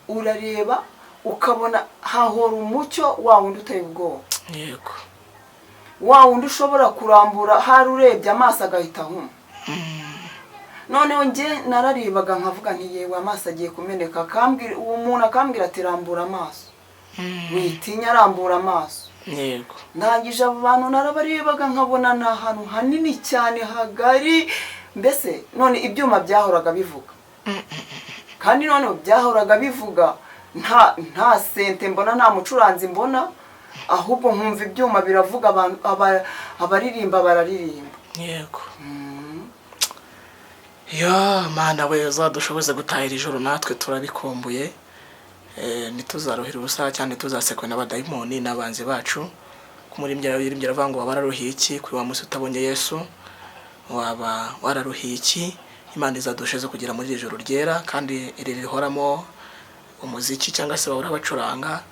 Urareba ukabona hahora umucyo wa wundi uteye ubwoba. Yego. Wa wundi ushobora kurambura hari urebye amaso agahita huma. Noneho nge nararibaga nkavuga nti yewe amaso agiye kumeneka, akambwira uwo muntu akambwira ati rambura amaso. Witinya arambura amaso. Yego. Ndangije abo bantu narabarebaga nkabona nta hantu hanini cyane hagari, mbese none ibyuma byahoraga bivuga. Kandi none byahoraga bivuga nta sente mbona, nta mucuranzi mbona, ahubwo nkumva ibyuma biravuga, abantu abaririmba bararirimba. Yego. Ya Mana weza dushoboze gutahira ijoro natwe turabikombuye. Ntituzaruhira ubusa cyane, tuzasekwe n'abadayimoni n'abanzi bacu. Kumurimbya yirimbira ngo wabararuhiye iki kuri wa musi utabonye Yesu, waba wararuhiye iki? Imana izadusheze kugira muri ijoro ryera kandi iri rihoramo umuziki cyangwa se bahora bacuranga.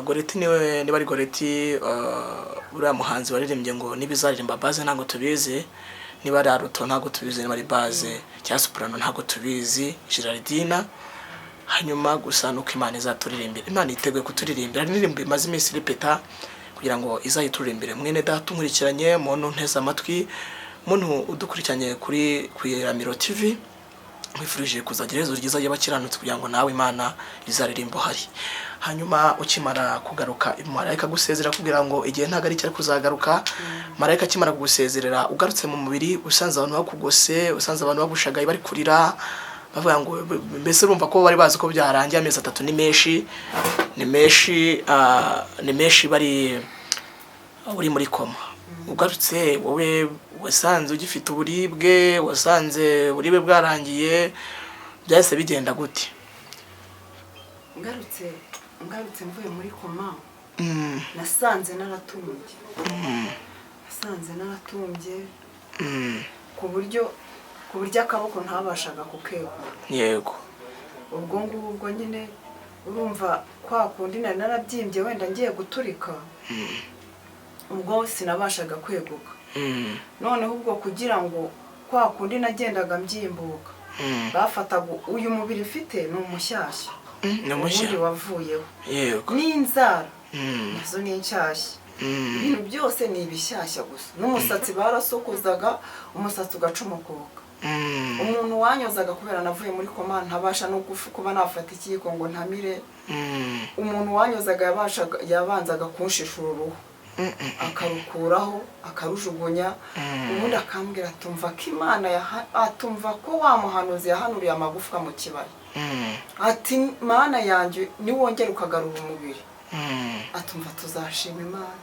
Goreti niwe bari Goreti, uriya muhanzi waririmbye ngo nibizaririmba baze ntago tubizi, niba ari aruto ntago tubizi, niba ari baze cya soprano ntago tubizi, Geraldina. Hanyuma gusa nuko Imana izaturirimbira. Imana iteguye kuturirimbira, n'iririmbo imaze iminsi ripeta kugira ngo izayituririmbire. Mwene data unkurikiranye, muntu nteze amatwi, muntu udukurikiranye kuri Ramiro TV, mwifurije kuzagira iherezo ryiza y'abakiranutsi kugira ngo nawe Imana izaririmbo hari. Hanyuma ukimara kugaruka, marayika gusezera kugira ngo igihe ntago ari cyari kuzagaruka. Marayika kimara kugusezerera ugarutse mu mubiri, usanze abantu bakugose, usanze abantu bagushagaye bari kurira, bavuga ngo mbese urumva ko bari bazi ko byarangiye amezi 3 ni meshi bari uri muri koma. Ugarutse wowe wasanze ugifite uburibwe, wasanze buribe bwarangiye, byahise bigenda gute? Ngarutse mvuye muri koma, nasanze naratumbye, ku buryo akaboko ntabashaga kukegura. Yego. Ubwo nyine urumva kwa kundi narabyimbye wenda ngiye guturika, ubwo sinabashaga kweguka. Noneho ubwo kugira ngo kwa kundi nagendaga mbyimbuka, bafataga uyu mubiri ufite ni umushyashya, ubundi wavuyeho. Yego. N'inzara nazo ni nshyashya, ibintu byose ni ibishyashya gusa. N'umusatsi barasokozaga, umusatsi ugacumukuka. Umuntu wanyozaga kubera navuye muri koma, ntabasha no kuba nafata ikiyiko ngo ntamire. Umuntu wanyozaga yabanzaga kunshishura uruhu, akarukuraho akarujugunya, ubundi akambwira atumva ko Imana atumva ko wa muhanuzi yahanuriye amagufwa mu kibaya. Ati Mana yanjye niwongera ukagarura umubiri, atumva tuzashima Imana.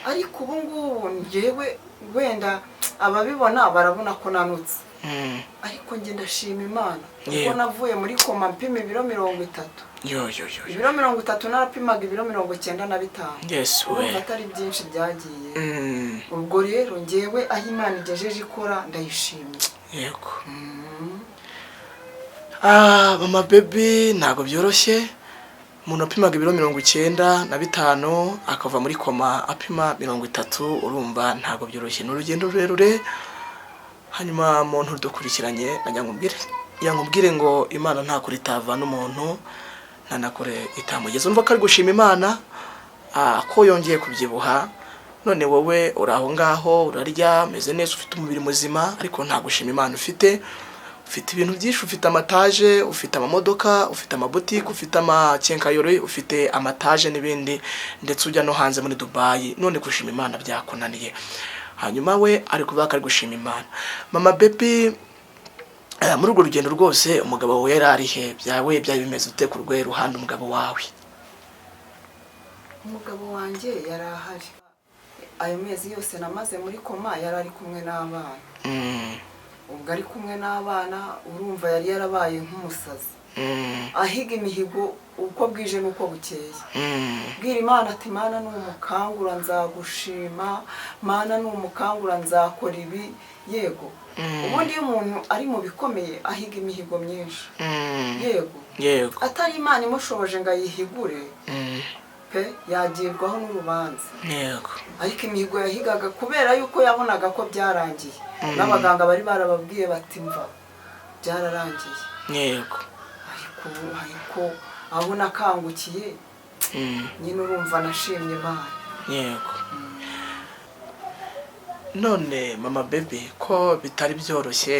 Ariko ubu ngubu njyewe wenda ababibona barabona ko nanutse, ariko njye ndashima Imana kuko navuye muri koma mpima ibiro 30. Ibiro 30 narapimaga ibiro 95. Yes we. Atari byinshi byagiye. Ubwo rero njyewe aho Imana igejeje ikora ndayishimye. Yego. Mama baby ntago byoroshye. Umuntu apimaga ibiro 95 akava muri koma apima 30, urumva ntago byoroshye, n'urugendo rurerure. Hanyuma umuntu dukurikiranye nkubwire ngo Imana nta kuri itava n'umuntu, ntanakore itamugeze. Umva ko ari gushima Imana ko yongeye kubyibuha. None wowe uraho ngaho urarya meze neza, ufite umubiri muzima, ariko nta gushima Imana ufite ibintu byinshi, ufite amataje, ufite amamodoka, ufite amabutike, ufite amakenkayori, ufite amataje n'ibindi, ndetse ujya no hanze muri Dubai. None gushima Imana byakunaniye. Hanyuma we ari kuvuga ko ari gushima Imana. Mama baby, muri urwo rugendo rwose umugabo we yari arihe? Byari bimeze ute ku rwe ruhande umugabo wawe? umugabo wanjye yari ahari ayo mezi yose namaze muri koma, yari ari kumwe n'abana. Ubwo ari kumwe n'abana urumva yari yarabaye nk'umusazi, ahiga imihigo uko bwije n'uko bukeye. Bwira Imana ati Mana numukangura nzagushima, Mana numukangura nzakora ibi. Yego ubundi iyo umuntu ari mu bikomeye ahiga imihigo myinshi. Yego atari Imana imushoboje ngo ayihigure pe yagirwaho n'urubanza. Ariko imihigo yahigaga kubera yuko yabonaga ko byarangiye, n'abaganga bari barababwiye bati mva byararangiye. Ariko aho nakangukiye nyine urumva nashimye Imana. None mama baby ko bitari byoroshye,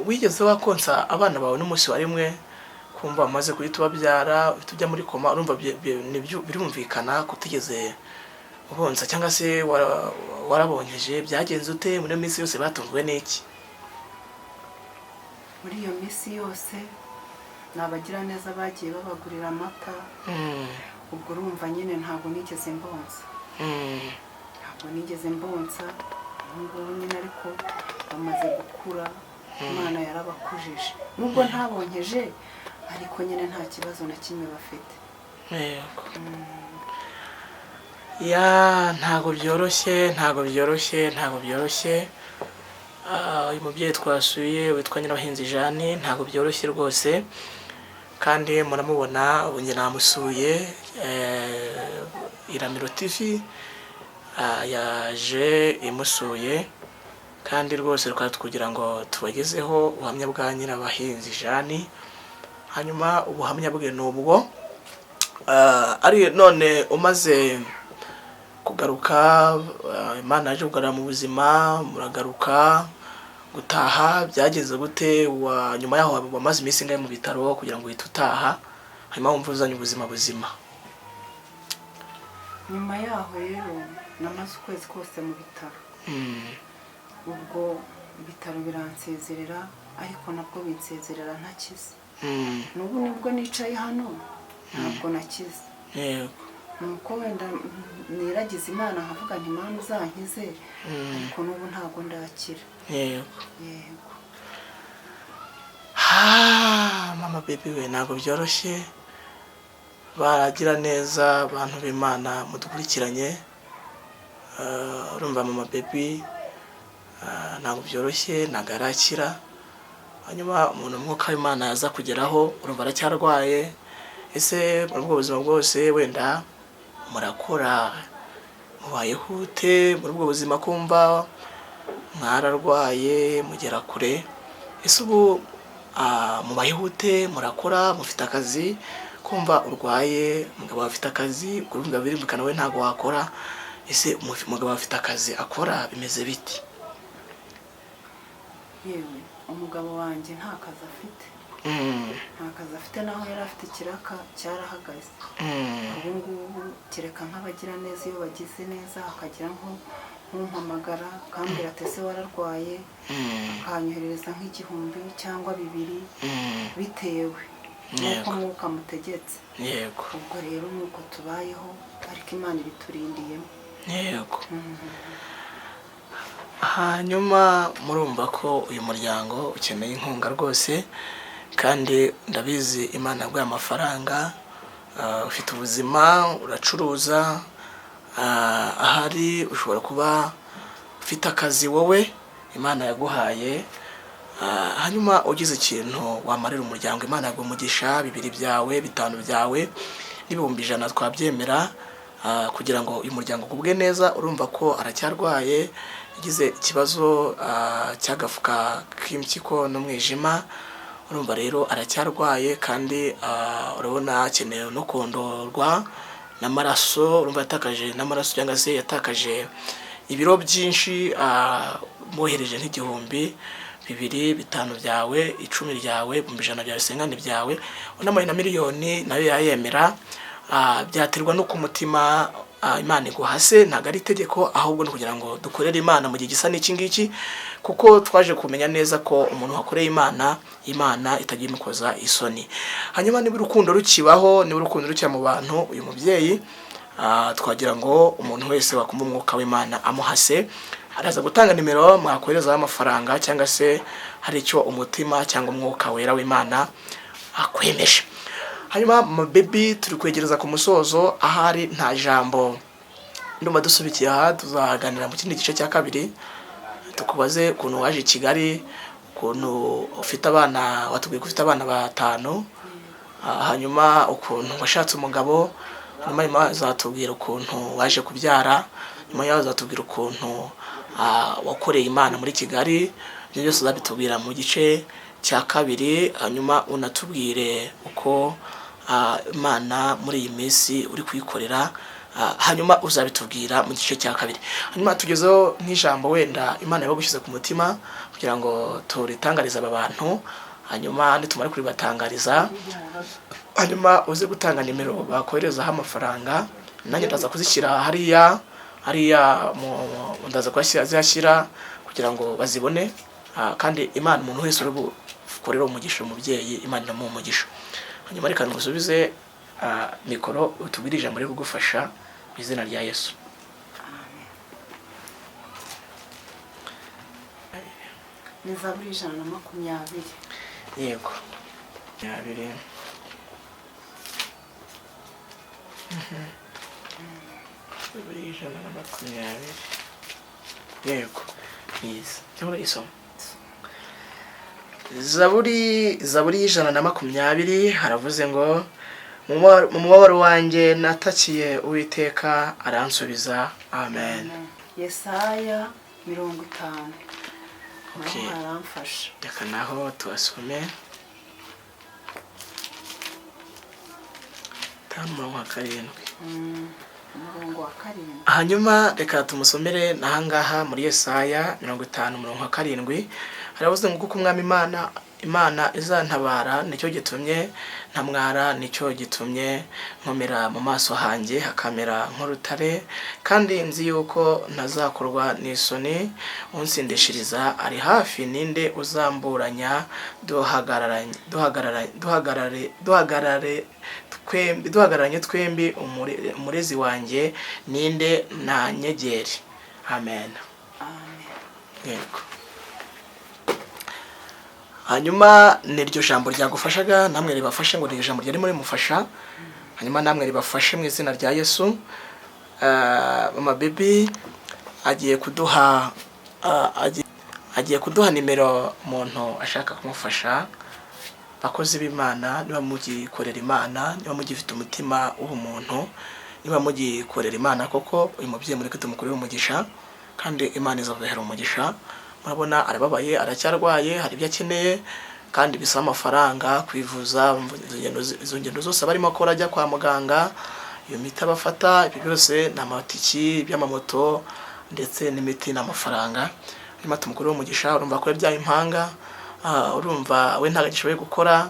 wigeze wakonsa abana bawe n'umunsi wa rimwe kumva amaze guhita ubabyara tujya muri koma? Urumva birumvikana kutigeze ubonsa, cyangwa se warabonyeje? Byagenze ute muri iyo minsi yose? batunzwe n'iki? Muri iyo minsi yose nabagira neza bagiye babagurira amata. Ubwo urumva nyine ntabwo nigeze mbonsa. Ngubu nyine ariko bamaze gukura, Imana yarabakujije. Nubwo ntabonyeje ariko nyine nta kibazo na kimwe bafite. Ntabwo byoroshye. Uyu mubyeyi twasuye witwa Nyirabahinzi Jeanne ntabwo byoroshye rwose, kandi muramubona ubu njye namusuye. Iramiro TV yaje imusuye, kandi rwose rwari kugira ngo tubagezeho ubuhamya bwa Nyirabahinzi Jeanne. Hanyuma ubuhamya bwe n'ubwo ari none umaze kugaruka, Imana yaje kugarura mu buzima, muragaruka gutaha. Byageze gute nyuma yaho wamaze iminsi ingahe mu bitaro kugira ngo uhite utaha, hanyuma wumva uzanye ubuzima buzima? Nyuma yaho rero namaze ukwezi kose mu bitaro. Ubwo ibitaro biransezerera, ariko nabwo binsezerera ntakize. N'ubu nibwo nicaye hano ntabwo nakize. Nuko wenda niragize Imana nkavuga nti Imana uzankize, ariko n'ubu ntabwo ndakira. Mama baby we ntabwo byoroshye. Baragira neza abantu b'Imana mudukurikiranye. Urumva mama baby ntabwo byoroshye, ntabwo arakira. Hanyuma umuntu umwuka w'Imana yaza kugeraho, urumva aracyarwaye. Ese muri ubwo buzima bwose wenda murakora, mubayeho ute muri ubwo buzima? Kumva mwararwaye mugera kure, ese ubu mubayeho ute? Murakora, mufite akazi? Kumva urwaye, umugabo afite akazi, urumva birumvikana we ntabwo wakora. Ese umugabo afite akazi akora, bimeze biti? Yewe umugabo wanjye nta kazi afite. Nta kazi afite, naho yari afite ikiraka cyarahagaze. Ubu ngubu kereka nk'abagira neza, iyo bagize neza akagira nk'umpamagara akambwira ati ese wararwaye, akanyoherereza nk'igihumbi cyangwa 2 bitewe nuko mwuka mutegetse. Ubwo rero nuko tubayeho, ariko Imana ibiturindiyemo. Hanyuma murumva ko uyu muryango ukeneye inkunga rwose, kandi ndabizi Imana yaguhaye amafaranga, ufite ubuzima, uracuruza, ahari ushobora kuba ufite akazi wowe Imana yaguhaye. Hanyuma ugize ikintu wamarira umuryango, Imana yaguha umugisha, 2 byawe 5 byawe n'ibihumbi 100 twabyemera, kugira ngo uyu muryango ugubwe neza. Urumva ko aracyarwaye, yagize ikibazo cy'agafuka k'impyiko n'umwijima. Urumva rero aracyarwaye, kandi urabona akeneye no kondorwa n'amaraso. Urumva yatakaje n'amaraso, cyangwa se yatakaje ibiro byinshi. Mohereje nk'igihumbi, 2, 5 byawe, 10 ryawe, 100 byawe, 50 byawe, unamaye na miliyoni nayo yayemera. Byaterwa no ku mutima Imana iguhase ntabwo ari itegeko, ahubwo ni kugira ngo dukorere Imana mu gihe gisa n'iki ngiki, kuko twaje kumenya neza ko umuntu wakoreye Imana itagiye imukoza isoni. Hanyuma niba urukundo rukibaho, niba urukundo rukiba mu bantu, uyu mubyeyi twagira ngo umuntu wese wakumva umwuka w'Imana amuhase, araza gutanga nimero mwakoherezaho amafaranga, cyangwa se hari icyo umutima cyangwa umwuka wera w'Imana akwemeje. Hanyuma baby, turi kwegereza ku musozo, ahari nta jambo ndumva dusubikiye aha, tuzaganira mu kindi gice cya kabiri, tukubaze ukuntu waje i Kigali, ukuntu ufite abana, watubwiye ko ufite abana 5, hanyuma ukuntu washatse umugabo, nyuma azatubwira ukuntu waje kubyara, nyuma yaho azatubwira ukuntu wakoreye Imana muri Kigali. Ibyo byose uzabitubwira mu gice cya kabiri, hanyuma unatubwire uko Imana muri iyi minsi uri kuyikorera, hanyuma uzabitubwira mu gice cya kabiri. Hanyuma tugezeho nk'ijambo wenda Imana yabagushyize ku mutima kugira ngo turitangarize aba bantu, hanyuma nitumara kuribatangariza, hanyuma uze gutanga nimero bakoherezaho amafaranga, nanjye ndaza kuzishyira hariya ndaza kuzishyira kugira ngo bazibone, kandi Imana umuntu wese uri bukorera umugisha umubyeyi, Imana iramuha umugisha. Hanyuma reka ngusubize mikoro, utubwire ijambo riri kugufasha mu izina rya Yesu. Ni Zaburi 120. Yego. 20. Zaburi 120. Yego. Yes. Cyangwa isoma. Zaburi 120 haravuze ngo mu mubabaro wanjye natakiye Uwiteka aransubiza. Amen. Yesaya 50. Okay. Aramfasha. Reka naho tuasome 5:7. Umurongo wa 7. Hanyuma reka tumusomere nahangaha muri Yesaya 50:7. Haravuze ngo kuko umwami Imana izantabara, nicyo gitumye ntamwara, nicyo gitumye nkomera mu maso hanjye hakamera nk'urutare, kandi nzi yuko ntazakorwa n'isoni. Unsindishiriza ari hafi, ninde uzamburanya? Duhagararanye twembi, umurezi wanjye ninde nanyegeri. Amen. Yego. Hanyuma niryo jambo ryagufashaga, namwe ribafashe ngo niryo jambo ryari muri mufasha, hanyuma namwe ribafashe mu izina rya Yesu. Mama baby agiye kuduha nimero umuntu ashaka kumufasha. Bakozi b'Imana, niba mugikorera Imana, niba mugifite umutima w'umuntu, niba mugikorera Imana koko, uyu mubyeyi muri tumukorera umugisha, kandi Imana izabahera umugisha. Murabona arababaye, aracyarwaye, hari ibyo akeneye, kandi bisaba amafaranga kwivuza, izo ngendo zose barimo akora, ajya kwa muganga, iyo miti abafata, ibyo byose ni amatiki by'amamoto ndetse n'imiti n'amafaranga. Hanyuma tumukorera umugisha. Urumva ko yabyaye impanga, urumva we ntabwo agishoboye gukora,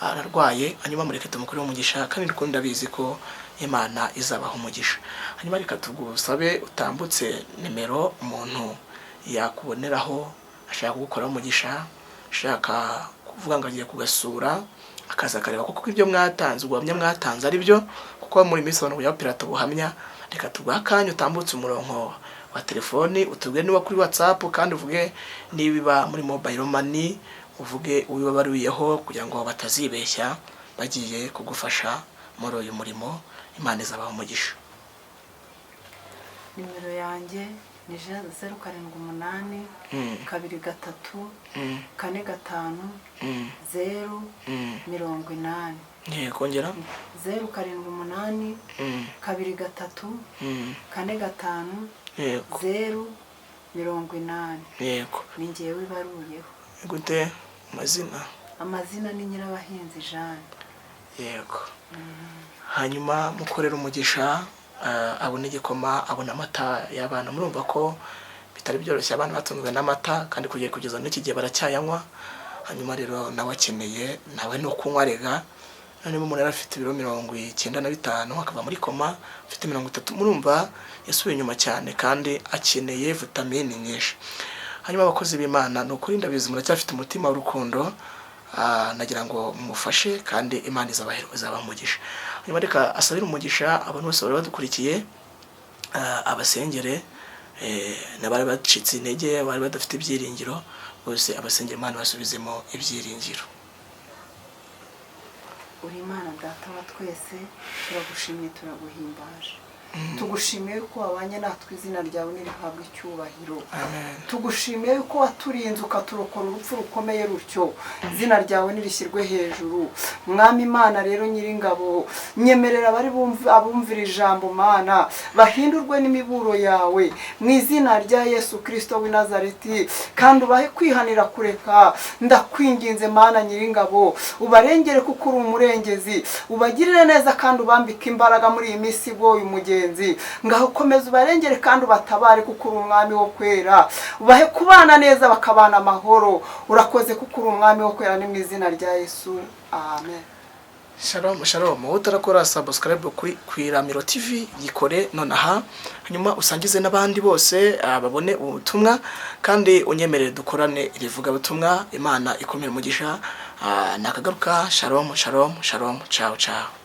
ararwaye. Hanyuma mureke tumukorera umugisha, kandi rukundo abizi ko Imana izabaha umugisha. Hanyuma reka tugusabe utambutse nimero umuntu yakuboneraho ashaka gukora umugisha, ashaka kuvuga ngo agiye kugasura, akaza akareba kuko ibyo mwatanze, ubuhamya mwatanze ari byo, kuko muri minsi abantu ya pirata buhamya. Reka tuguha akanya utambutse umurongo wa telefoni, utubwire niba kuri WhatsApp, kandi uvuge niba muri mobile money, uvuge uwibabaruyeho kugira ngo batazibeshya bagiye kugufasha muri uyu murimo. Imana izabaha umugisha. Nimero yanjye ni 078 23 45 080. Kongera 078 23 45 080. Yego. Ni njyewe baruyeho. Gute amazina ni Nyirabahinzi Jeanne. Yego. Hanyuma mukorera umugisha, abona igikoma, abona amata y'abana. Murumva ko bitari byoroshye, abana batunzwe n'amata, kandi kugeza n'iki gihe baracyayanywa. Hanyuma rero nawe akeneye nawe no kunywa rega, niba umuntu yari afite ibiro 95 akava muri koma afite 30, murumva yasubiye inyuma cyane kandi akeneye vitamine nyinshi. Hanyuma abakozi b'Imana ni ukuri ndabizi muracyafite umutima w'urukundo, nagira ngo mufashe kandi Imana izabamugisha. Hanyuma reka asabire umugisha abantu bose bari badukurikiye, abasengere n'abari bacitse intege, abari badafite ibyiringiro, bose abasengera Imana basubizemo ibyiringiro. uri Imana data wa twese, turagushimiye turaguhimbaje, tugushimiye ko wabanye natwe, izina ryawe nirihabwa icyubahiro. Tugushimiye ko waturinze ukaturokora urupfu rukomeye rutyo, izina ryawe nirishyirwe hejuru. Mwami Imana rero nyiringabo, nyemerera abari abumvira ijambo Mana bahindurwe n'imiburo yawe mu izina rya Yesu Kristo w'i Nazareti, kandi ubahe kwihanira kureka. Ndakwinginze Mana nyiringabo, ubarengere kuko uri umurengezi, ubagirire neza kandi ubambike imbaraga muri iyi minsi igoye umugenzi. Ngaho komeza ubarengere kandi ubatabare kuko uri umwami wo kwera, ubahe kubana neza bakabana amahoro. Urakoze kuko uri umwami wo kwera, ni mu izina rya Yesu, amen. Shalom shalom. Utarakora subscribe kuri Kwiramiro TV yikore nonaha, hanyuma usangize n'abandi bose babone ubutumwa, kandi unyemerere dukorane irivuga butumwa. Imana ikomere umugisha. Nakagaruka. Shalom shalom shalom. Ciao ciao.